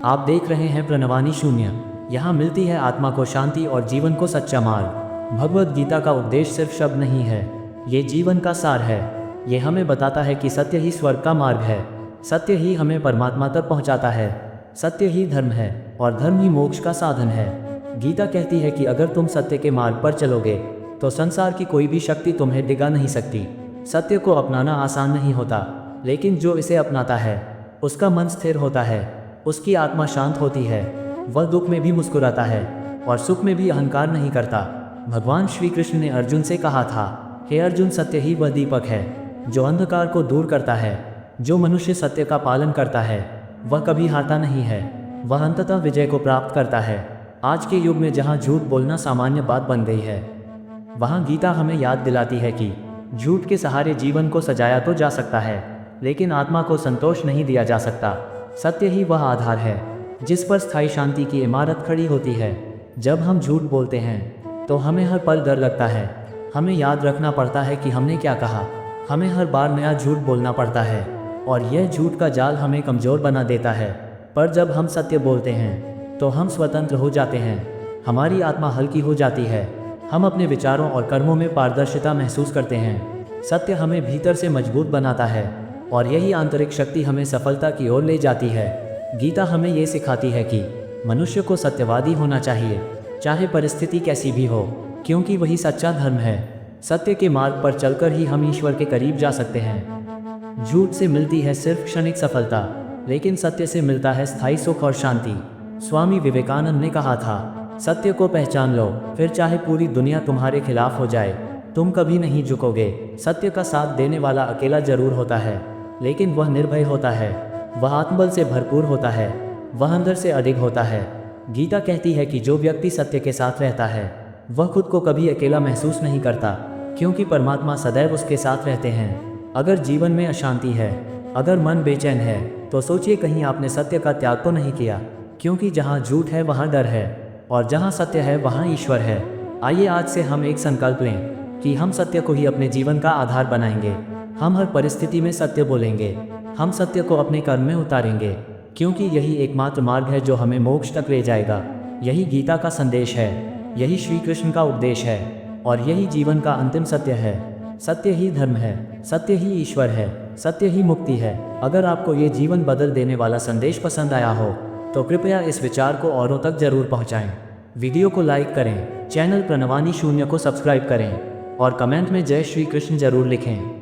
आप देख रहे हैं प्रणवानी शून्य। यहाँ मिलती है आत्मा को शांति और जीवन को सच्चा मार्ग। भगवद गीता का उपदेश सिर्फ शब्द नहीं है, ये जीवन का सार है। ये हमें बताता है कि सत्य ही स्वर्ग का मार्ग है, सत्य ही हमें परमात्मा तक पहुँचाता है, सत्य ही धर्म है और धर्म ही मोक्ष का साधन है। गीता कहती है कि अगर तुम सत्य के मार्ग पर चलोगे तो संसार की कोई भी शक्ति तुम्हें डिगा नहीं सकती। सत्य को अपनाना आसान नहीं होता, लेकिन जो इसे अपनाता है उसका मन स्थिर होता है, उसकी आत्मा शांत होती है, वह दुख में भी मुस्कुराता है और सुख में भी अहंकार नहीं करता। भगवान श्री कृष्ण ने अर्जुन से कहा था, हे अर्जुन, सत्य ही वह दीपक है जो अंधकार को दूर करता है। जो मनुष्य सत्य का पालन करता है वह कभी हारता नहीं है, वह अंततः विजय को प्राप्त करता है। आज के युग में जहाँ झूठ बोलना सामान्य बात बन गई है, वहाँ गीता हमें याद दिलाती है कि झूठ के सहारे जीवन को सजाया तो जा सकता है, लेकिन आत्मा को संतोष नहीं दिया जा सकता। सत्य ही वह आधार है जिस पर स्थायी शांति की इमारत खड़ी होती है। जब हम झूठ बोलते हैं तो हमें हर पल डर लगता है, हमें याद रखना पड़ता है कि हमने क्या कहा, हमें हर बार नया झूठ बोलना पड़ता है और यह झूठ का जाल हमें कमज़ोर बना देता है। पर जब हम सत्य बोलते हैं तो हम स्वतंत्र हो जाते हैं, हमारी आत्मा हल्की हो जाती है, हम अपने विचारों और कर्मों में पारदर्शिता महसूस करते हैं। सत्य हमें भीतर से मजबूत बनाता है और यही आंतरिक शक्ति हमें सफलता की ओर ले जाती है। गीता हमें ये सिखाती है कि मनुष्य को सत्यवादी होना चाहिए, चाहे परिस्थिति कैसी भी हो, क्योंकि वही सच्चा धर्म है। सत्य के मार्ग पर चलकर ही हम ईश्वर के करीब जा सकते हैं। झूठ से मिलती है सिर्फ क्षणिक सफलता, लेकिन सत्य से मिलता है स्थायी सुख और शांति। स्वामी विवेकानंद ने कहा था, सत्य को पहचान लो, फिर चाहे पूरी दुनिया तुम्हारे खिलाफ हो जाए, तुम कभी नहीं झुकोगे। सत्य का साथ देने वाला अकेला जरूर होता है, लेकिन वह निर्भय होता है, वह आत्मबल से भरपूर होता है, वह अंदर से अडिग होता है। गीता कहती है कि जो व्यक्ति सत्य के साथ रहता है वह खुद को कभी अकेला महसूस नहीं करता, क्योंकि परमात्मा सदैव उसके साथ रहते हैं। अगर जीवन में अशांति है, अगर मन बेचैन है, तो सोचिए कहीं आपने सत्य का त्याग तो नहीं किया, क्योंकि जहाँ झूठ है वहाँ डर है और जहाँ सत्य है वहाँ ईश्वर है। आइए आज से हम एक संकल्प लें कि हम सत्य को ही अपने जीवन का आधार बनाएंगे। हम हर परिस्थिति में सत्य बोलेंगे, हम सत्य को अपने कर्म में उतारेंगे, क्योंकि यही एकमात्र मार्ग है जो हमें मोक्ष तक ले जाएगा। यही गीता का संदेश है, यही श्री कृष्ण का उपदेश है और यही जीवन का अंतिम सत्य है। सत्य ही धर्म है, सत्य ही ईश्वर है, सत्य ही मुक्ति है। अगर आपको ये जीवन बदल देने वाला संदेश पसंद आया हो तो कृपया इस विचार को औरों तक जरूर पहुँचाएँ। वीडियो को लाइक करें, चैनल प्रणवानी शून्य को सब्सक्राइब करें और कमेंट में जय श्री कृष्ण जरूर लिखें।